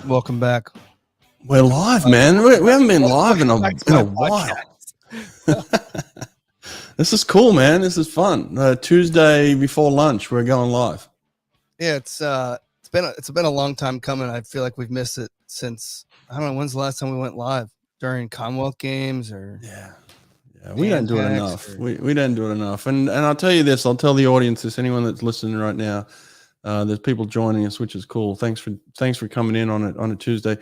Welcome back. We're live, man. We haven't been live in a while. This is cool, man. This is fun. Tuesday before lunch, we're going live. Yeah, it's been a long time coming. I feel like we've missed it since, I don't know, when's the last time we went live? During Commonwealth Games or we don't do it enough. We don't do it enough. And I'll tell you this, I'll tell the audience this, anyone that's listening right now, there's people joining us, which is cool. Thanks for coming in on a Tuesday.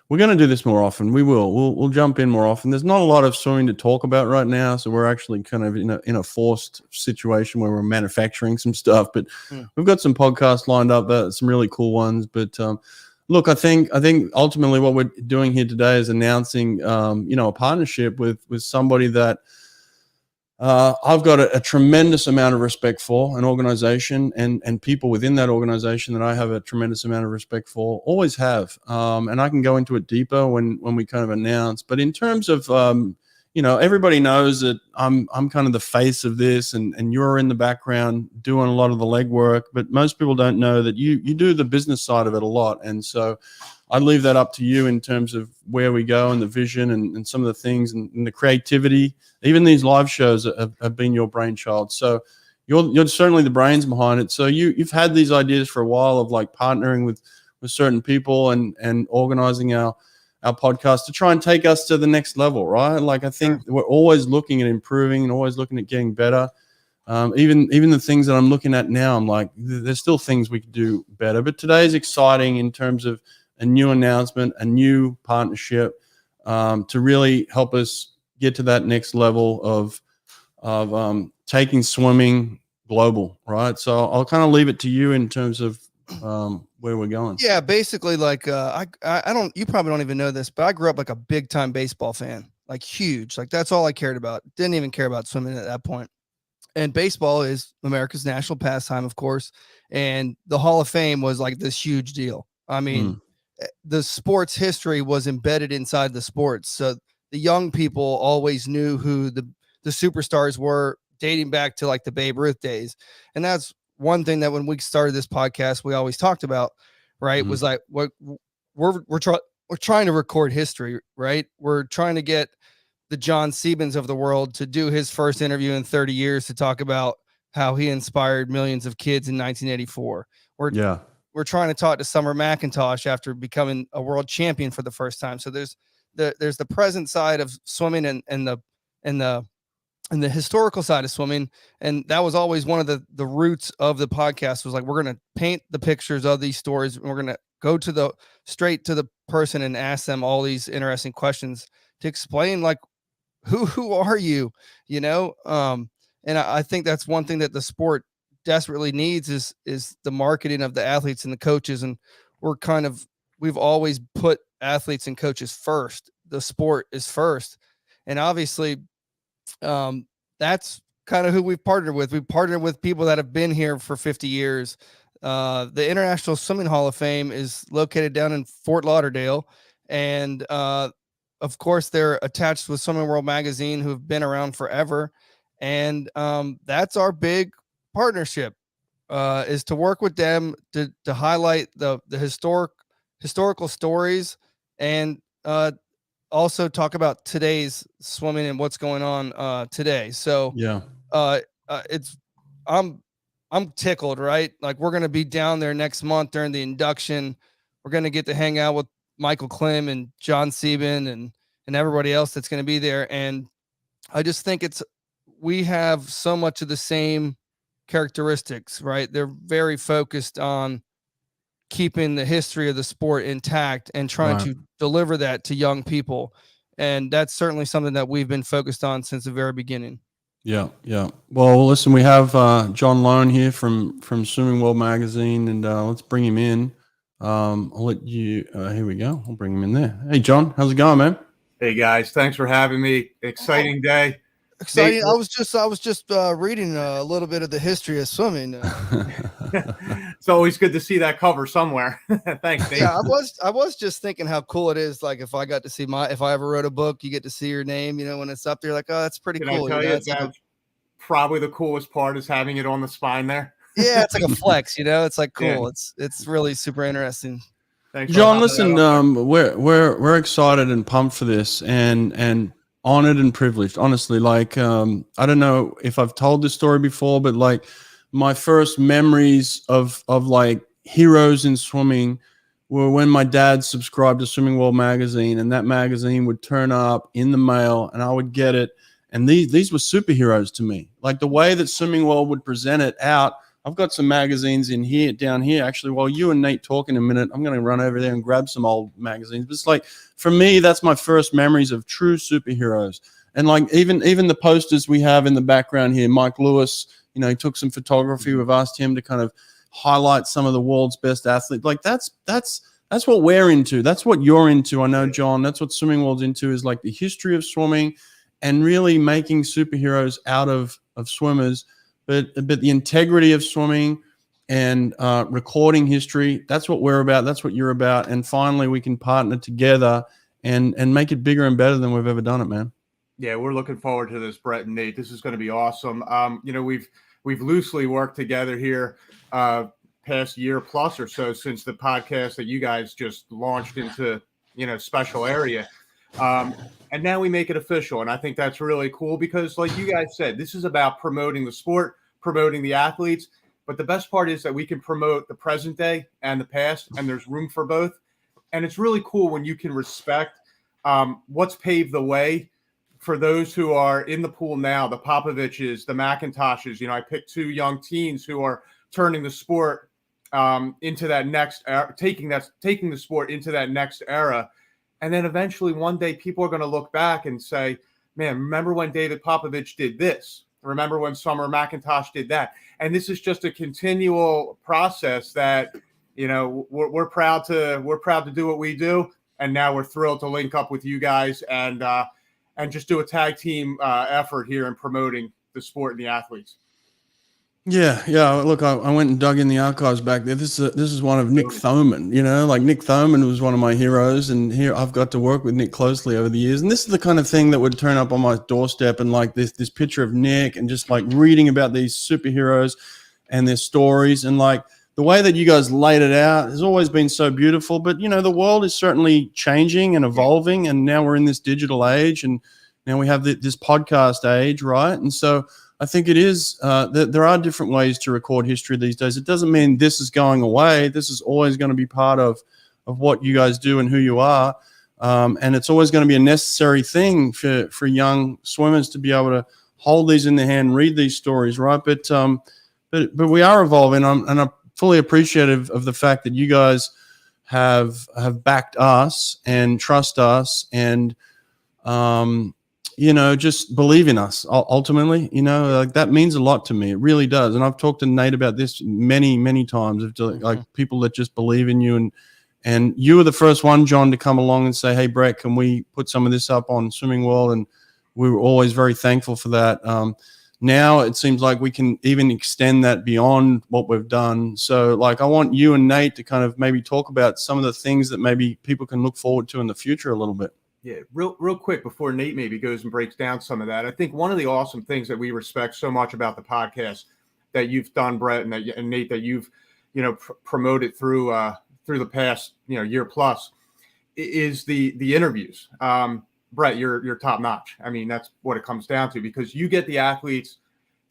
We're going to do this more often. We'll jump in more often. There's not a lot of swimming to talk about right now, so we're actually kind of in a forced situation where we're manufacturing some stuff. But we've got some podcasts lined up, some really cool ones. But look, I think ultimately what we're doing here today is announcing a partnership with somebody that I've got a tremendous amount of respect for, an organization and people within that organization that I have a tremendous amount of respect for, always have. And I can go into it deeper when we kind of announce. But in terms of, everybody knows that I'm kind of the face of this and you're in the background doing a lot of the legwork. But most people don't know that you do the business side of it a lot. And so I leave that up to you in terms of where we go and the vision and some of the things and the creativity. Even these live shows have been your brainchild. So you're certainly the brains behind it. So you've had these ideas for a while of like partnering with certain people and organizing our podcast to try and take us to the next level, right? Like I think we're always looking at improving and always looking at getting better. Even the things that I'm looking at now, I'm like, there's still things we could do better. But today is exciting in terms of a new announcement, a new partnership to really help us get to that next level of taking swimming global, right? So I'll kind of leave it to you in terms of where we're going. Yeah, basically, like I don't. You probably don't even know this, but I grew up like a big time baseball fan, like huge. Like that's all I cared about. Didn't even care about swimming at that point. And baseball is America's national pastime, of course. And the Hall of Fame was like this huge deal. I mean, the sports history was embedded inside the sports. So the young people always knew who the superstars were, dating back to like the Babe Ruth days. And that's one thing that when we started this podcast, we always talked about, right? Was like, what we're trying to record history, right? We're trying to get the John Siebens of the world to do his first interview in 30 years to talk about how he inspired millions of kids in 1984. We're trying to talk to Summer McIntosh after becoming a world champion for the first time. So there's the present side of swimming and the historical side of swimming. And that was always one of the roots of the podcast was like, we're going to paint the pictures of these stories and we're going to go straight to the person and ask them all these interesting questions to explain like, who are you, and I think that's one thing that the sport desperately needs is the marketing of the athletes and the coaches. And we've always put athletes and coaches first. The sport is first. And obviously that's kind of who we've partnered with. We've partnered with people that have been here for 50 years. The International Swimming Hall of Fame is located down in Fort Lauderdale. And of course they're attached with Swimming World magazine who've been around forever. And that's our big partnership is to work with them to highlight the historical stories and also talk about today's swimming and what's going on today. So I'm tickled, right? Like we're going to be down there next month during the induction. We're going to get to hang out with Michael Klim and John Sieben and everybody else that's going to be there. And I just think we have so much of the same characteristics, right? They're very focused on keeping the history of the sport intact and trying to deliver that to young people. And that's certainly something that we've been focused on since the very beginning. Yeah. Well, listen, we have John Lohn here from Swimming World magazine, and let's bring him in. I'll let you. Here we go. I'll bring him in there. Hey, John, how's it going, man? Hey guys, thanks for having me. Exciting day. Exciting. I was just reading a little bit of the history of swimming. It's always good to see that cover somewhere. Thanks, Dave. Yeah, I was just thinking how cool it is. Like if I got to see if I ever wrote a book, you get to see your name, when it's up there, like, oh, that's pretty cool. I tell you, that's probably the coolest part is having it on the spine there. Yeah, it's like a flex, it's like cool. Yeah. It's really super interesting. Thanks, John. Listen, we're excited and pumped for this, and honored and privileged. Honestly, like I don't know if I've told this story before, but like my first memories of like heroes in swimming were when my dad subscribed to Swimming World magazine, and that magazine would turn up in the mail, and I would get it. And these were superheroes to me. Like the way that Swimming World would present it out. I've got some magazines down here. Actually, while you and Nate talk in a minute, I'm going to run over there and grab some old magazines. But it's like, for me, that's my first memories of true superheroes. And like even the posters we have in the background here, Mike Lewis, he took some photography. We've asked him to kind of highlight some of the world's best athletes. Like that's what we're into. That's what you're into. I know, John, that's what Swimming World's into, is like the history of swimming and really making superheroes out of swimmers. But the integrity of swimming and recording history, that's what we're about. That's what you're about. And finally, we can partner together and make it bigger and better than we've ever done it, man. Yeah, we're looking forward to this, Brett and Nate. This is going to be awesome. We've loosely worked together here past year plus or so since the podcast that you guys just launched into, special area. And now we make it official. And I think that's really cool because, like you guys said, this is about promoting the sport, promoting the athletes. But the best part is that we can promote the present day and the past, and there's room for both. And it's really cool when you can respect what's paved the way for those who are in the pool now, the Popoviches, the McIntoshes. I picked two young teens who are turning the sport into that next era, taking the sport into that next era. And then eventually one day people are going to look back and say, man, remember when David Popovich did this? Remember when Summer McIntosh did that? And this is just a continual process that, we're proud to do what we do. And now we're thrilled to link up with you guys and just do a tag team effort here in promoting the sport and the athletes. Yeah. Look, I went and dug in the archives back there. This is one of Nick Thoman. Like Nick Thoman was one of my heroes, and here I've got to work with Nick closely over the years. And this is the kind of thing that would turn up on my doorstep, and like this picture of Nick, and just like reading about these superheroes and their stories, and like the way that you guys laid it out has always been so beautiful. But the world is certainly changing and evolving, and now we're in this digital age, and now we have this podcast age, right? And so I think it is there are different ways to record history these days. It doesn't mean this is going away. This is always going to be part of what you guys do and who you are. And it's always going to be a necessary thing for young swimmers to be able to hold these in their hand, read these stories, right? But we are evolving, and I'm fully appreciative of the fact that you guys have backed us and trust us and just believe in us ultimately. Like that means a lot to me. It really does. And I've talked to Nate about this many, many times of like people that just believe in you. And you were the first one, John, to come along and say, hey, Brett, can we put some of this up on Swimming World? And we were always very thankful for that. Now it seems like we can even extend that beyond what we've done. So like, I want you and Nate to kind of maybe talk about some of the things that maybe people can look forward to in the future a little bit. Yeah, real quick before Nate maybe goes and breaks down some of that. I think one of the awesome things that we respect so much about the podcast that you've done, Brett, and Nate, that you've promoted through the past year plus is the interviews. Brett, you're top notch. I mean, that's what it comes down to, because you get the athletes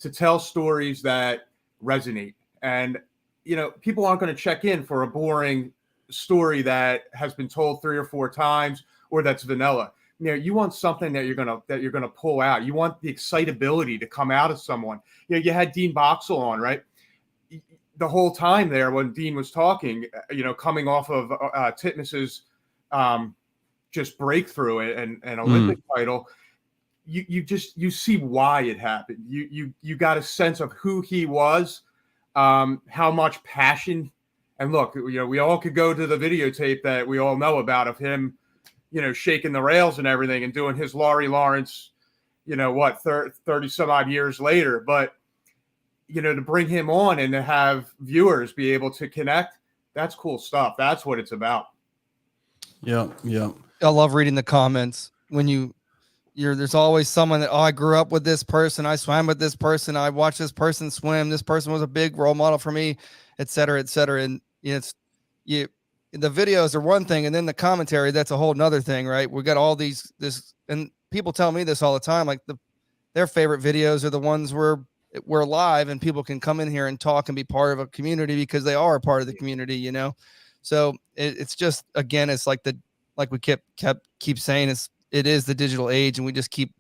to tell stories that resonate, and people aren't going to check in for a boring story that has been told 3 or 4 times, or that's vanilla. You want something that you're gonna pull out. You want the excitability to come out of someone. You had Dean Boxall on, right? The whole time there when Dean was talking, coming off of Titmus's just breakthrough and Olympic title, you see why it happened. You got a sense of who he was, how much passion. And look, we all could go to the videotape that we all know about of him, shaking the rails and everything and doing his Laurie Lawrence, 30 some odd years later. But, to bring him on and to have viewers be able to connect, that's cool stuff. That's what it's about. Yeah. I love reading the comments when there's always someone that, I grew up with this person. I swam with this person. I watched this person swim. This person was a big role model for me, et cetera, et cetera. And the videos are one thing, and then the commentary, that's a whole nother thing, right? We got all this, and people tell me this all the time, like their favorite videos are the ones where we're live and people can come in here and talk and be part of a community because they are a part of the community, you know? So it's just, again, it's like we keep saying, it is the digital age, and we just keep,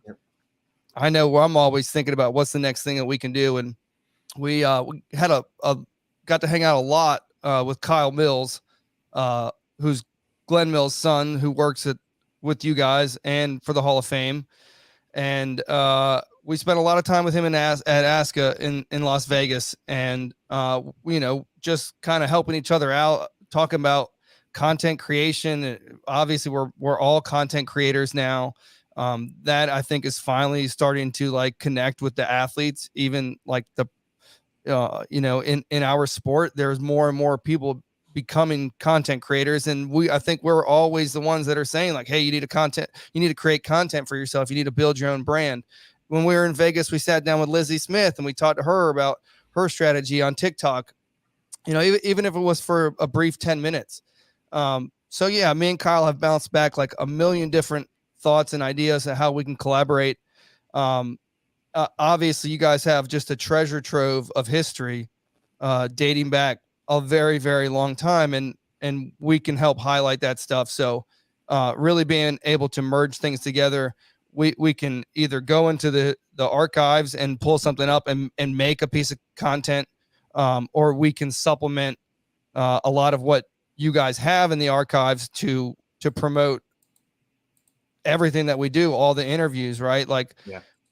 I know I'm always thinking about what's the next thing that we can do. And we had got to hang out a lot with Kyle Mills, who's Glenn Mills' son, who works with you guys and for the Hall of Fame. And we spent a lot of time with him at ASCA in Las Vegas, and you know, just kind of helping each other out, talking about content creation. Obviously we're all content creators now. That I think is finally starting to like connect with the athletes, even like you know, in our sport, there's more and more people becoming content creators. And I think we're always the ones that are saying like, hey, you need to create content for yourself. You need to build your own brand. When we were in Vegas, we sat down with Lizzie Smith and we talked to her about her strategy on TikTok, you know, even if it was for a brief 10 minutes. So yeah, me and Kyle have bounced back like a million different thoughts and ideas on how we can collaborate. Obviously you guys have just a treasure trove of history, dating back a very, very long time. And we can help highlight that stuff. So, really being able to merge things together, we can either go into the archives and pull something up and make a piece of content, or we can supplement, a lot of what you guys have in the archives to promote everything that we do, all the interviews, right? Like,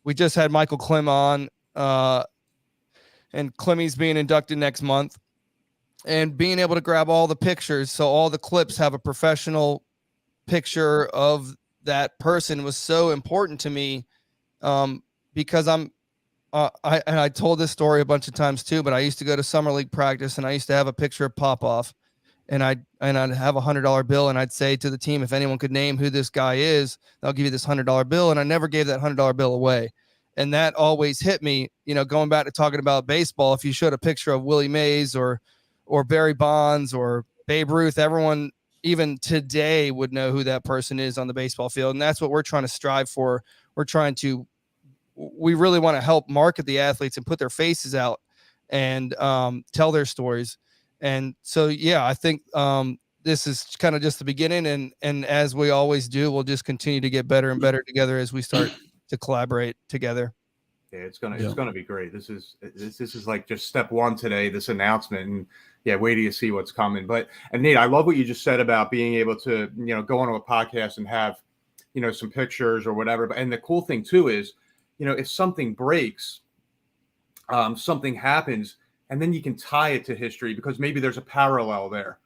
we just had Michael Klim on, and Klimmy's being inducted next month, and being able to grab all the pictures. So all the clips have a professional picture of that person was so important to me. Because I told this story a bunch of times too, but I used to go to summer league practice and I used to have a picture of Popov, and I'd have $100 bill, and I'd say to the team, if anyone could name who this guy is, they'll give you this $100 bill. And I never gave that $100 bill away. And that always hit me, you know, going back to talking about baseball. If you showed a picture of Willie Mays or Barry Bonds or Babe Ruth, everyone even today would know who that person is on the baseball field. And that's what we're trying to strive for. We really want to help market the athletes and put their faces out and tell their stories. And so, yeah, I think this is kind of just the beginning. And as we always do, we'll just continue to get better and better together as we start to collaborate together. Yeah, it's gonna be great. This is like just step one today, this announcement, and yeah, wait till you see what's coming. And Nate, I love what you just said about being able to, you know, go onto a podcast and have, you know, some pictures or whatever. And the cool thing too is, you know, if something breaks, something happens, and then you can tie it to history because maybe there's a parallel there.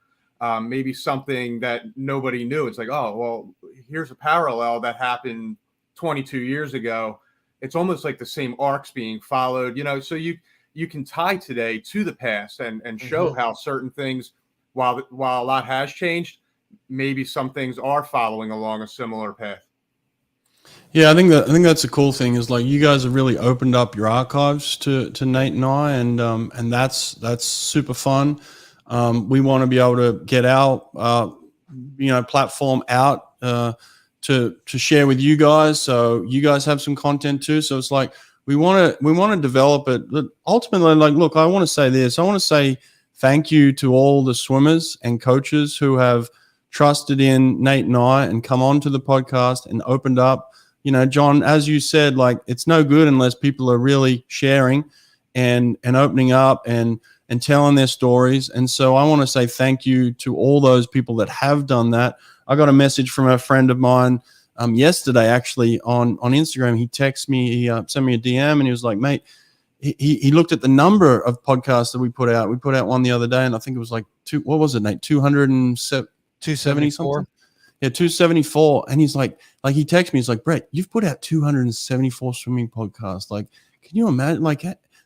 Maybe something that nobody knew. It's like, oh, well, here's a parallel that happened 22 years ago. It's almost like the same arcs being followed, you know, so you can tie today to the past and show how certain things, while a lot has changed, maybe some things are following along a similar path. Yeah, I think that's a cool thing is like you guys have really opened up your archives to Nate and I, and that's super fun. We want to be able to get our platform out to share with you guys, so you guys have some content too. So it's like we want to develop it. But ultimately, like, look, I want to say this. I want to say thank you to all the swimmers and coaches who have trusted in Nate and I and come on to the podcast and opened up. You know, John, as you said, like, it's no good unless people are really sharing and opening up and telling their stories. And so I want to say thank you to all those people that have done that. I got a message from a friend of mine yesterday, actually, on Instagram. He texted me, he sent me a DM, and he was like, mate, he looked at the number of podcasts that we put out. We put out one the other day, and I think it was like 270 something. Yeah, 274. And he's like he texted me, he's like, Brett, you've put out 274 swimming podcasts. Like, can you imagine, like,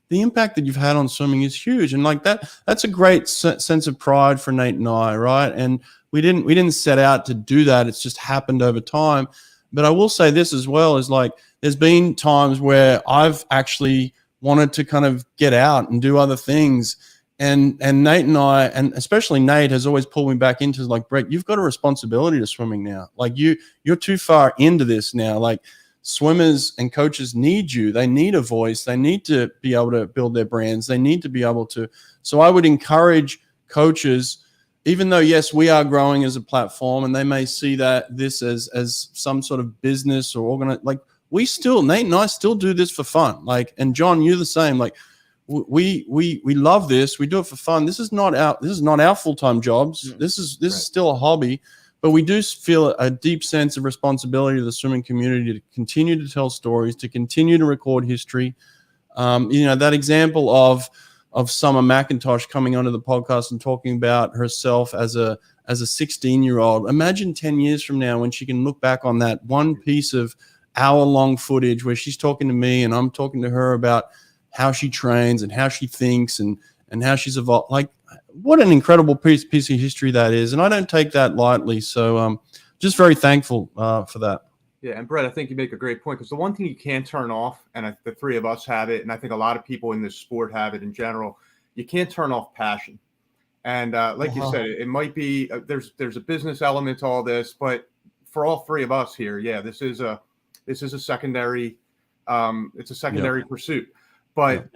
the impact that you've had on swimming is huge. And like that's a great sense of pride for Nate and I, right? And we didn't set out to do that. It's just happened over time. But I will say this as well, is like there's been times where I've actually wanted to kind of get out and do other things. And Nate and I, and especially Nate, has always pulled me back into like, Brett, you've got a responsibility to swimming now. Like you're too far into this now. Like swimmers and coaches need you. They need a voice. They need to be able to build their brands. They need to be able to. So I would encourage coaches, even though, yes, we are growing as a platform and they may see that this as some sort of business or like Nate and I still do this for fun. Like, and John, you're the same. Like, we love this. We do it for fun. This is not our full-time jobs. This is still a hobby, but we do feel a deep sense of responsibility to the swimming community to continue to tell stories, to continue to record history. That example of Summer McIntosh coming onto the podcast and talking about herself as a 16-year-old. Imagine 10 years from now when she can look back on that one piece of hour-long footage where she's talking to me and I'm talking to her about how she trains and how she thinks and how she's evolved. Like, what an incredible piece of history that is. And I don't take that lightly. So just very thankful for that. Yeah. And Brett, I think you make a great point, because the one thing you can't turn off, and the three of us have it, and I think a lot of people in this sport have it in general, you can't turn off passion. And like you said, it might be, there's a business element to all this, but for all three of us here, yeah, this is a secondary, it's a secondary pursuit. But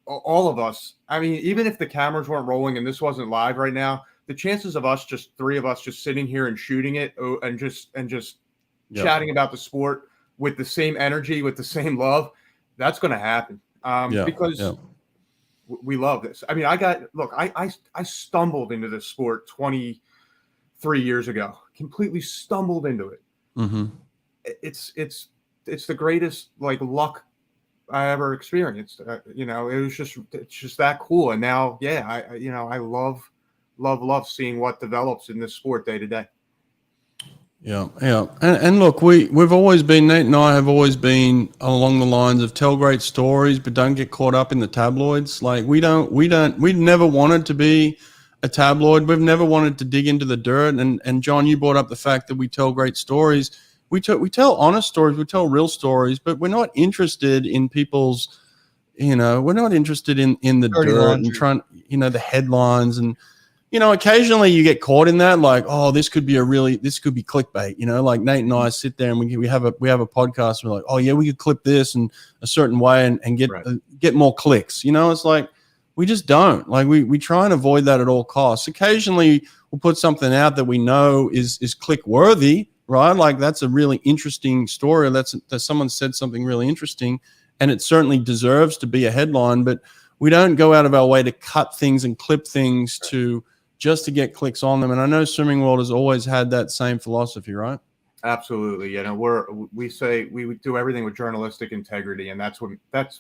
all of us, I mean, even if the cameras weren't rolling and this wasn't live right now, the chances of us, just three of us, just sitting here and shooting it and just chatting about the sport with the same energy, with the same love, that's going to happen. Because we love this. I mean, I stumbled into this sport 23 years ago, completely stumbled into it. Mm-hmm. It's the greatest luck I ever experienced. It's just that cool. And now, I love seeing what develops in this sport day to day. Yeah. And look, we've always been, Nate and I have always been along the lines of tell great stories, but don't get caught up in the tabloids. Like we never wanted to be a tabloid. We've never wanted to dig into the dirt. And John, you brought up the fact that we tell great stories. We tell honest stories, we tell real stories, but we're not interested in people's, we're not interested in the dirty dirt laundry. And trying, the headlines. And, occasionally you get caught in that, like, oh, this could be clickbait, like Nate and I sit there and we have a podcast. And we're like, oh yeah, we could clip this in a certain way and get more clicks. It's like, we just don't. Like we try and avoid that at all costs. Occasionally we'll put something out that we know is click worthy. Right, like that's a really interesting story. That someone said something really interesting, and it certainly deserves to be a headline. But we don't go out of our way to cut things and clip things just to get clicks on them. And I know Swimming World has always had that same philosophy, right? Absolutely. We say we do everything with journalistic integrity, and that's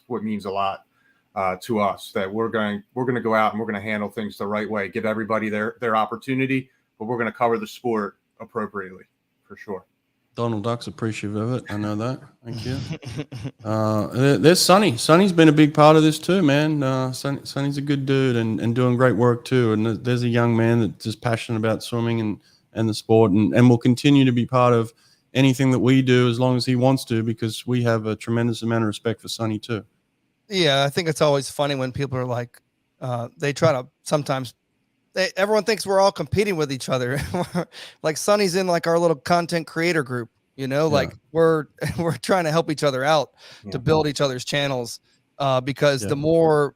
what means a lot to us. That we're going to go out and we're going to handle things the right way, give everybody their opportunity, but we're going to cover the sport appropriately. For sure. Donald Duck's appreciative of it. I know that. Thank you. There's Sonny. Sonny's been a big part of this too, man. Sonny's a good dude and doing great work too. And there's a young man that's just passionate about swimming and the sport and will continue to be part of anything that we do as long as he wants to, because we have a tremendous amount of respect for Sonny too. Yeah, I think it's always funny when people are like, they try to sometimes everyone thinks we're all competing with each other. Like Sonny's in like our little content creator group, like we're trying to help each other out to build each other's channels. Because the more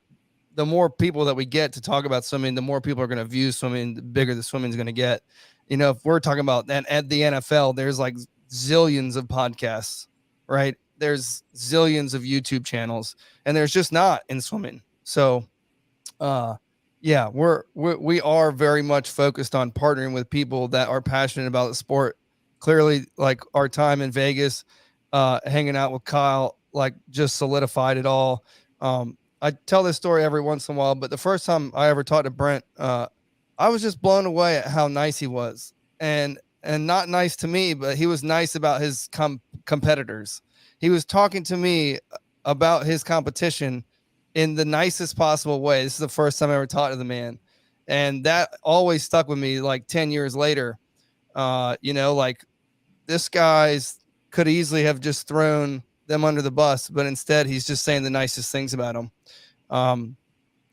people that we get to talk about swimming, the more people are going to view swimming, the bigger the swimming is going to get. If we're talking about that at the NFL, there's like zillions of podcasts, right? There's zillions of YouTube channels, and there's just not in swimming. So, yeah, we are very much focused on partnering with people that are passionate about the sport. Clearly, like our time in Vegas, hanging out with Kyle, like just solidified it all. I tell this story every once in a while, but the first time I ever talked to Brent, I was just blown away at how nice he was, and not nice to me, but he was nice about his competitors. He was talking to me about his competition in the nicest possible way. This is the first time I ever talked to the man. And that always stuck with me like 10 years later. Like this guy's could easily have just thrown them under the bus, but instead he's just saying the nicest things about them.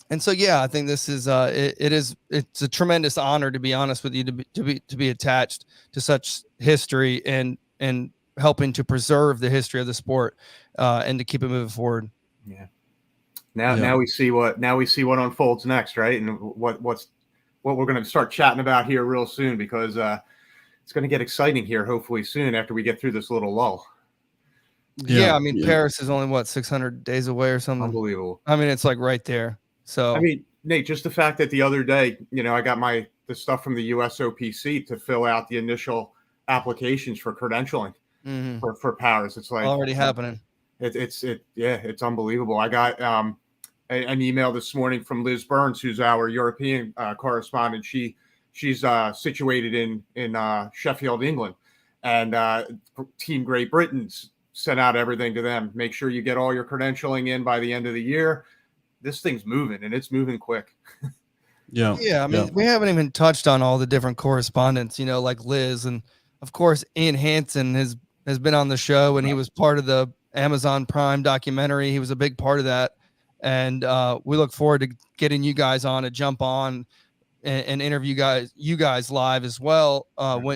And so, yeah, I think this is it's a tremendous honor, to be honest with you, to be attached to such history and helping to preserve the history of the sport and to keep it moving forward. Yeah. Now we see what unfolds next, right? And what we're going to start chatting about here real soon, because it's going to get exciting here hopefully soon after we get through this little lull. Yeah, I mean, Paris is only 600 days away or something. Unbelievable. I mean, it's like right there. So I mean, Nate, just the fact that the other day, I got the stuff from the USOPC to fill out the initial applications for credentialing for Paris. It's like already happening. It's unbelievable. I got an email this morning from Liz Burns, who's our European correspondent. She's situated in Sheffield, England, and Team Great Britain's sent out everything to them. Make sure you get all your credentialing in by the end of the year. This thing's moving, and it's moving quick. Yeah. I mean, we haven't even touched on all the different correspondents, like Liz, and of course Ian Hansen has been on the show, and he was part of the Amazon Prime documentary. He was a big part of that, and we look forward to getting you guys on to jump on and interview you guys live as well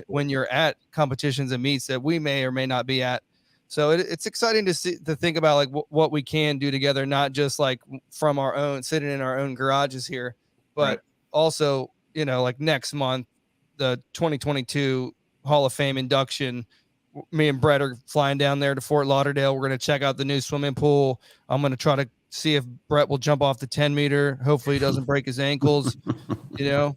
when you're at competitions and meets that we may or may not be at. So it's exciting to think about like what we can do together, not just like from our own, sitting in our own garages here, but also, like next month, the 2022 Hall of Fame induction. Me and Brett are flying down there to Fort Lauderdale. We're going to check out the new swimming pool. I'm going to try to see if Brett will jump off the 10-meter. Hopefully he doesn't break his ankles, I'm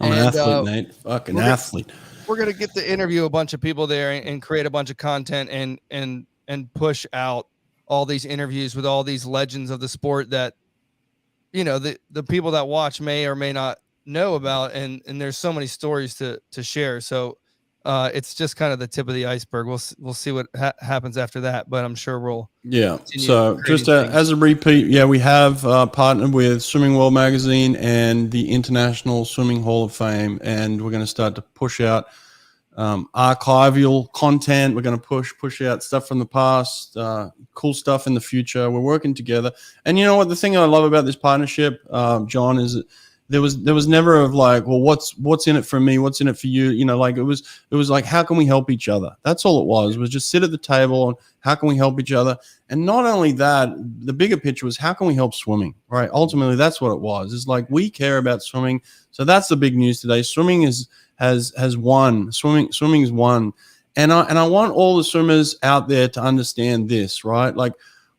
an athlete, Nate. Fucking athlete. We're going to get to interview a bunch of people there and create a bunch of content and push out all these interviews with all these legends of the sport that, the people that watch may or may not know about. And there's so many stories to share. So it's just kind of the tip of the iceberg. We'll see what happens after that, but I'm sure we'll. Yeah. So just as a repeat, we have partnered with Swimming World magazine and the International Swimming Hall of Fame, and we're going to start to push out archival content. We're going to push out stuff from the past, cool stuff in the future. We're working together. And you know what? The thing I love about this partnership, John, is there was never of like, well, what's in it for me? What's in it for you? Like it was like, how can we help each other? That's all it was just sit at the table and how can we help each other? And not only that, the bigger picture was how can we help swimming, right? Ultimately, that's what it was. It's like, we care about swimming. So that's the big news today. Swimming has won. Swimming's won. And I want all the swimmers out there to understand this, right? Like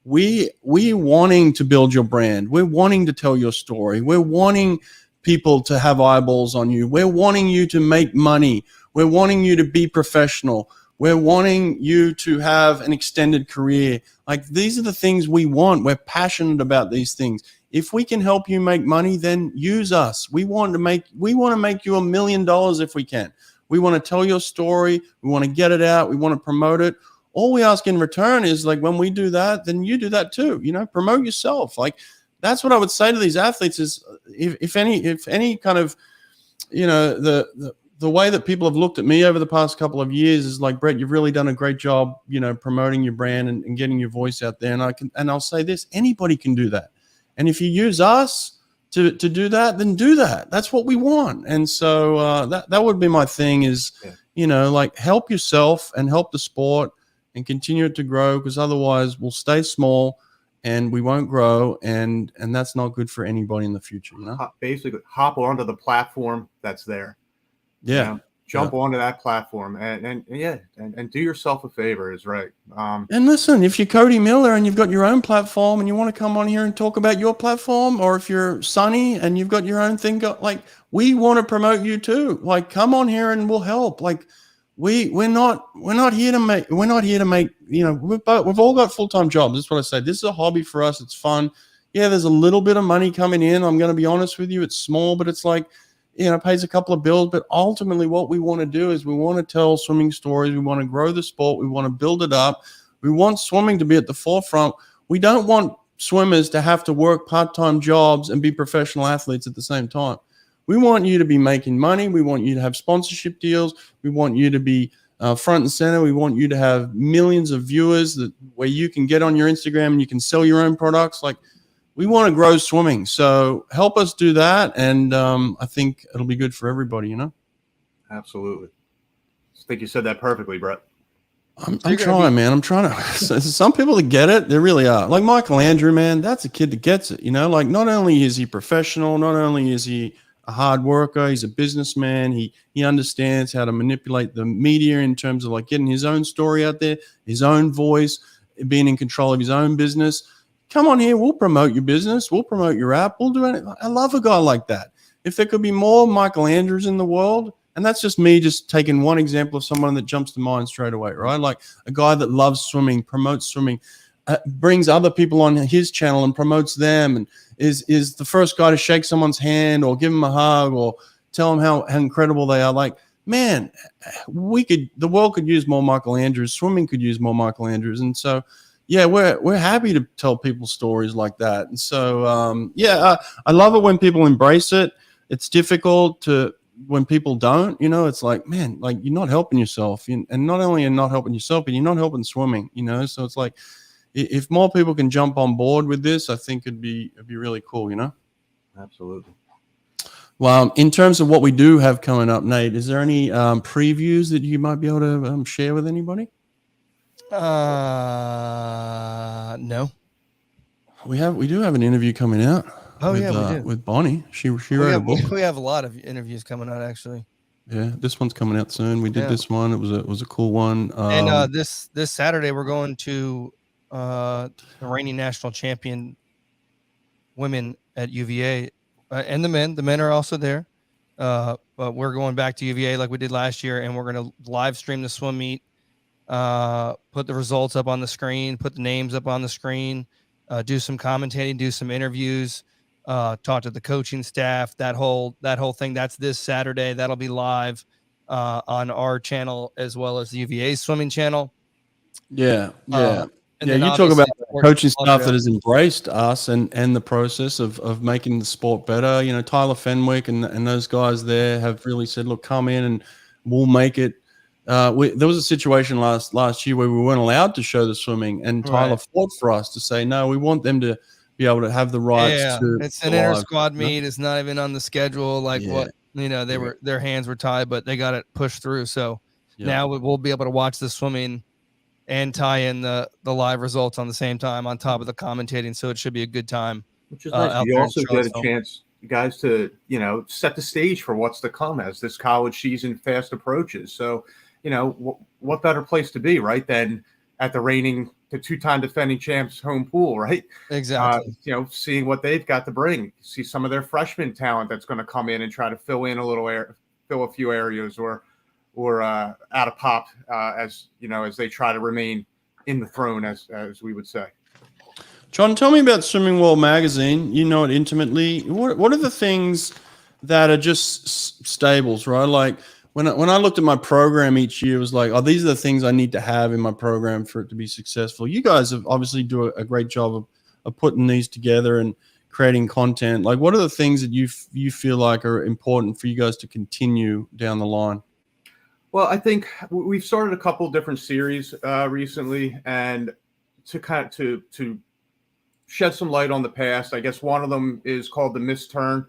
we wanting to build your brand. We're wanting to tell your story. We're wanting people to have eyeballs on you. We're wanting you to make money. We're wanting you to be professional. We're wanting you to have an extended career. Like these are the things we want. We're passionate about these things. If we can help you make money, then use us. We want to make you $1 million if we can. We want to tell your story. We want to get it out. We want to promote it. All we ask in return is like, when we do that, then you do that too. Promote yourself. Like that's what I would say to these athletes is if any kind of, the way that people have looked at me over the past couple of years is like, Brett, you've really done a great job, promoting your brand and getting your voice out there. And I'll say this, anybody can do that. And if you use us to do that, then do that. That's what we want. And so that would be my thing is, like help yourself and help the sport and continue it to grow, because otherwise we'll stay small and we won't grow, and that's not good for anybody in the future. Basically, hop onto the platform that's there. Yeah, jump onto that platform and do yourself a favor. Is right. And listen, if you're Cody Miller and you've got your own platform and you want to come on here and talk about your platform, or if you're Sonny and you've got your own thing, like we want to promote you too. Like come on here and we'll help. Like. We're not here to make, we've all got full-time jobs. That's what I say. This is a hobby for us. It's fun. Yeah, there's a little bit of money coming in. I'm going to be honest with you. It's small, but it's like, pays a couple of bills. But ultimately what we want to do is we want to tell swimming stories. We want to grow the sport. We want to build it up. We want swimming to be at the forefront. We don't want swimmers to have to work part-time jobs and be professional athletes at the same time. We want you to be making money. We want you to have sponsorship deals. We want you to be front and center. We want you to have millions of viewers where you can get on your Instagram and you can sell your own products. Like we want to grow swimming. So help us do that. And I think it'll be good for everybody, Absolutely. I think you said that perfectly, Brett. I'm trying, man. I'm trying to. Some people that get it, they really are. Like Michael Andrew, man, that's a kid that gets it. Like not only is he professional, not only is he a hard worker, he's a businessman. He understands how to manipulate the media in terms of like getting his own story out there, his own voice, being in control of his own business. Come on here, we'll promote your business, we'll promote your app, we'll do anything. I love a guy like that. If there could be more Michael Andrews in the world. And that's just me just taking one example of someone that jumps to mind straight away, right? Like a guy that loves swimming, promotes swimming, brings other people on his channel and promotes them, and is the first guy to shake someone's hand or give them a hug or tell them how incredible they are. Like, man, the world could use more Michael Andrews. Swimming could use more Michael Andrews. And so, yeah, we're happy to tell people stories like that. And so, I love it when people embrace it. It's difficult when people don't, it's like, man, like you're not helping yourself. And not only you're not helping yourself, but you're not helping swimming, So it's like, if more people can jump on board with this, I think it'd be really cool, Absolutely. Well, in terms of what we do have coming up, Nate, is there any previews that you might be able to share with anybody? No. We do have an interview coming out. Oh, we do. With Bonnie. She wrote a book. We have a lot of interviews coming out, actually. Yeah, this one's coming out soon. We did this one. It was a cool one. And this Saturday we're going to the reigning national champion women at UVA, and the men. The men are also there, but we're going back to UVA like we did last year, and we're going to live stream the swim meet, put the results up on the screen, put the names up on the screen, do some commentating, do some interviews. Talk to the coaching staff, that whole thing. That's this Saturday. That'll be live on our channel as well as the UVA swimming channel. Yeah. And you talk about coaching staff that has embraced us and the process of making the sport better. Tyler Fenwick and those guys there have really said, look, come in and we'll make it. There was a situation last year where we weren't allowed to show the swimming, and Tyler fought for us to say, no, we want them to be able to have the rights to. It's an inter squad meet. It's not even on the schedule. Their hands were tied, but they got it pushed through. So now we'll be able to watch the swimming and tie in the live results on the same time on top of the commentating. So it should be a good time. Which is nice. You also get a chance, guys, to, set the stage for what's to come as this college season fast approaches. So, what better place to be, right, than at the two-time defending champs home pool, right? Exactly. Seeing what they've got to bring, see some of their freshman talent that's going to come in and try to fill a few areas or out of pop as they try to remain in the throne, as we would say. John, tell me about Swimming World magazine. You know it intimately. What are the things that are just staples, right? Like when I looked at my program each year, it was like, oh, these are the things I need to have in my program for it to be successful. You guys have obviously do a great job of putting these together and creating content. Like, what are the things that you feel like are important for you guys to continue down the line? Well, I think we've started a couple different series recently, and to shed some light on the past. I guess one of them is called The Missed Turn.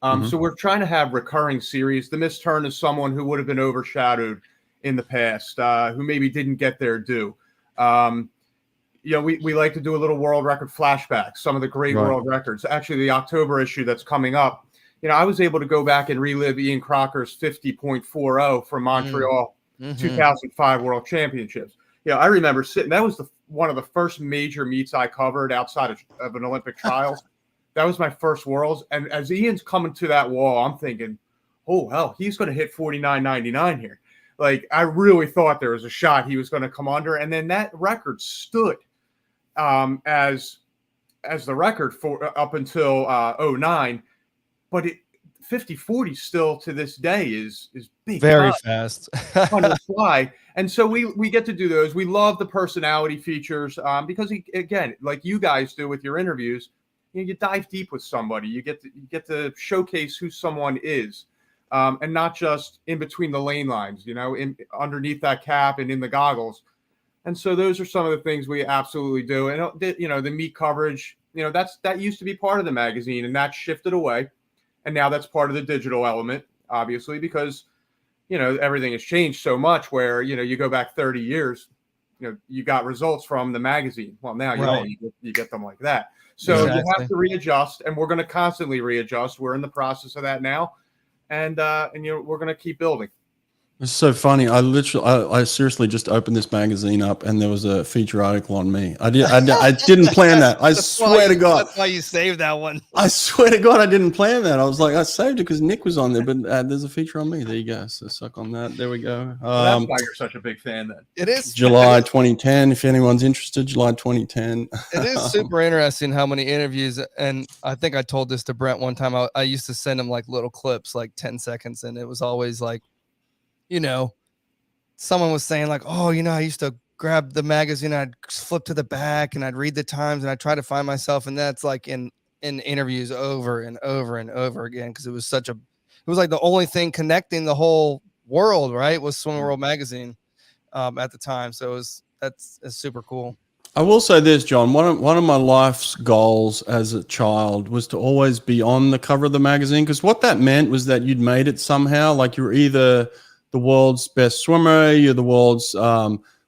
So we're trying to have recurring series. The Missed Turn is someone who would have been overshadowed in the past, who maybe didn't get their due. We like to do a little world record flashback, some of the great world records. Actually, the October issue that's coming up, I was able to go back and relive Ian Crocker's 50.40 from Montreal 2005 World Championships. I remember sitting. That was one of the first major meets I covered outside of an Olympic trials. That was my first Worlds. And as Ian's coming to that wall, I'm thinking, oh, hell, he's going to hit 49.99 here. Like, I really thought there was a shot he was going to come under. And then that record stood as the record for up until 09. But 50-40 still to this day is big. Very fast. On the fly. And so we get to do those. We love the personality features because, again, like you guys do with your interviews, you dive deep with somebody. You get to showcase who someone is, and not just in between the lane lines, underneath that cap and in the goggles. And so those are some of the things we absolutely do. And, the meet coverage, that used to be part of the magazine, and that shifted away. And now that's part of the digital element, obviously, because, everything has changed so much where, you go back 30 years, you got results from the magazine. Well, now you don't, you get them like that. So you have to readjust, and we're going to constantly readjust. We're in the process of that now. And we're going to keep building. It's so funny. I seriously just opened this magazine up, and there was a feature article on me. I didn't plan that. I swear to God. That's why you saved that one. I swear to God, I didn't plan that. I was like, I saved it because Nick was on there, but there's a feature on me. There you go. So suck on that. There we go. That's why you're such a big fan then. It is July 2010. If anyone's interested, July 2010. It is super interesting how many interviews, and I think I told this to Brent one time. I used to send him like little clips, like 10 seconds, and it was always like, someone was saying like, oh, I used to grab the magazine, I'd flip to the back and I'd read the times and I'd try to find myself. And that's like in interviews over and over and over again. Cause it was like the only thing connecting the whole world, right, was Swimming World magazine at the time. So that's super cool. I will say this, John, one of my life's goals as a child was to always be on the cover of the magazine. Cause what that meant was that you'd made it somehow. Like you were either the world's best swimmer, you're the world's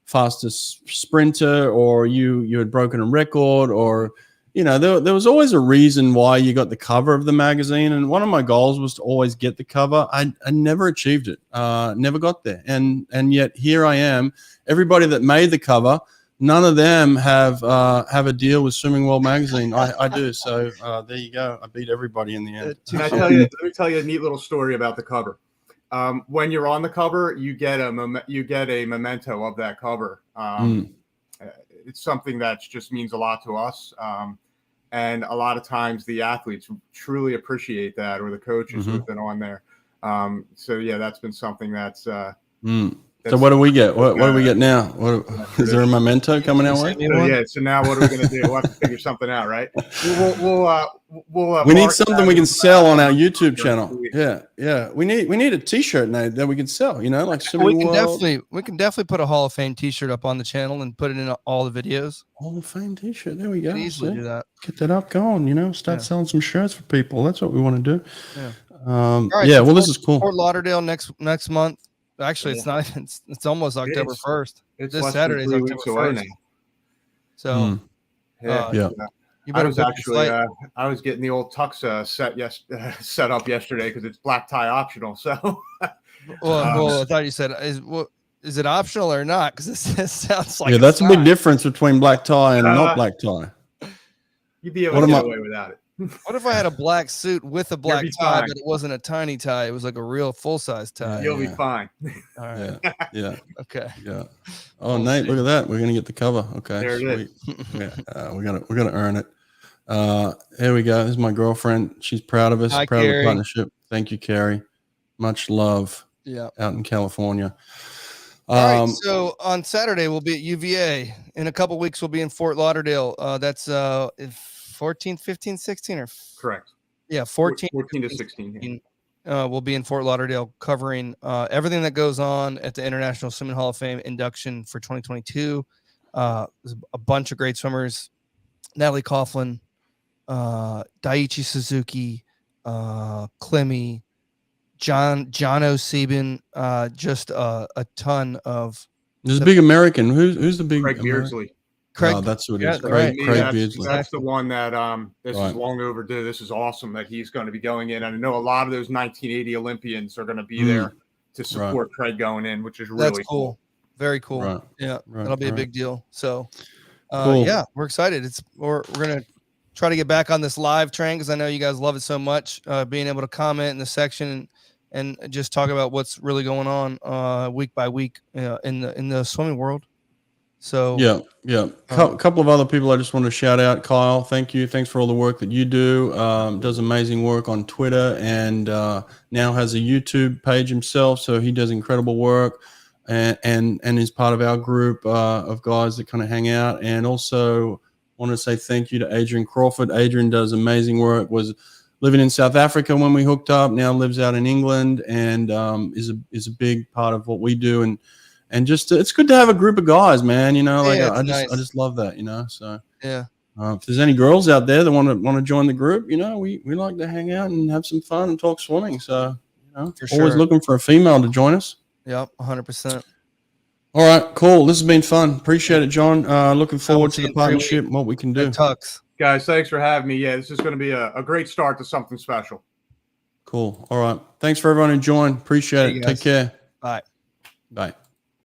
fastest sprinter, or you had broken a record, or there was always a reason why you got the cover of the magazine. And one of my goals was to always get the cover. I never achieved it, never got there, and yet here I am. Everybody that made the cover, none of them have a deal with Swimming World magazine. I do. So there you go. I beat everybody in the end. Let me tell you a neat little story about the cover. When you're on the cover, you get a memento of that cover. It's something that just means a lot to us. And a lot of times the athletes truly appreciate that, or the coaches who've been on there. So yeah, that's been something that's so what do we get? What do we get now? Is there a memento coming our way? So now what are we going to do? We'll have to figure something out, right? We need something we can sell on our YouTube channel. Yeah. We need a T-shirt now that we can sell. Like Swimming World. We can definitely put a Hall of Fame T-shirt up on the channel and put it in all the videos. Hall of Fame T-shirt. There we go. Easily do that. Get that up going. Start selling some shirts for people. That's what we want to do. Yeah. Well, this is cool. Fort Lauderdale next month. Actually, it's not. It's almost October 1st. This Saturday is October 1st. So, I was getting the old tux set up yesterday because it's black tie optional. So, well, I thought you said is it optional or not? Because this sounds like that's a big difference between black tie and not black tie. You'd be able to get away without it. What if I had a black suit with a black tie, but it wasn't a tiny tie? It was like a real full-size tie. You'll be fine. All right. Yeah. Okay. Yeah. Oh, Nate, look at that. We're gonna get the cover. Okay. There it is. Yeah. We're gonna earn it. Here we go. This is my girlfriend. She's proud of us. Hi, proud Carrie. of the partnership. Thank you, Carrie. Much love. Yeah. Out in California. All right, so on Saturday we'll be at UVA. In a couple weeks we'll be in Fort Lauderdale. That's 14, 15, 16 or correct. Yeah, 14 to 16. We'll be in Fort Lauderdale covering everything that goes on at the International Swimming Hall of Fame induction for 2022. There's a bunch of great swimmers: Natalie Coughlin, Daiichi Suzuki, Clemmy, John O'Seben, just a ton of. There's a big American. Who's the big Craig Beardsley? Craig, that's what it is. Right. Craig Beardsley. That's the one that this is long overdue. This is awesome that he's going to be going in. And I know a lot of those 1980 Olympians are going to be there to support Craig going in, which is really cool. Very cool. Right. Yeah, that'll be a big deal. So, cool. Yeah, we're excited. We're going to try to get back on this live train because I know you guys love it so much. Being able to comment in the section and just talk about what's really going on week by week in the swimming world. So couple of other people I just want to shout out. Kyle, thank you. Thanks for all the work that you do. Does amazing work on Twitter and now has a YouTube page himself. So he does incredible work and is part of our group of guys that kind of hang out. And also want to say thank you to Adrian Crawford. Adrian does amazing work. Was living in South Africa when we hooked up. Now lives out in England and is a big part of what we do. And just it's good to have a group of guys, man. I just love that. So yeah, If there's any girls out there that want to join the group, we like to hang out and have some fun and talk swimming. So, always looking for a female to join us. Yep, 100%. All right, cool. This has been fun. Appreciate it, John. Looking forward to the partnership and what we can do. Tux. Guys, thanks for having me. Yeah, this is going to be a great start to something special. Cool. All right. Thanks for everyone who joined. Appreciate it. Take care. Bye. Bye.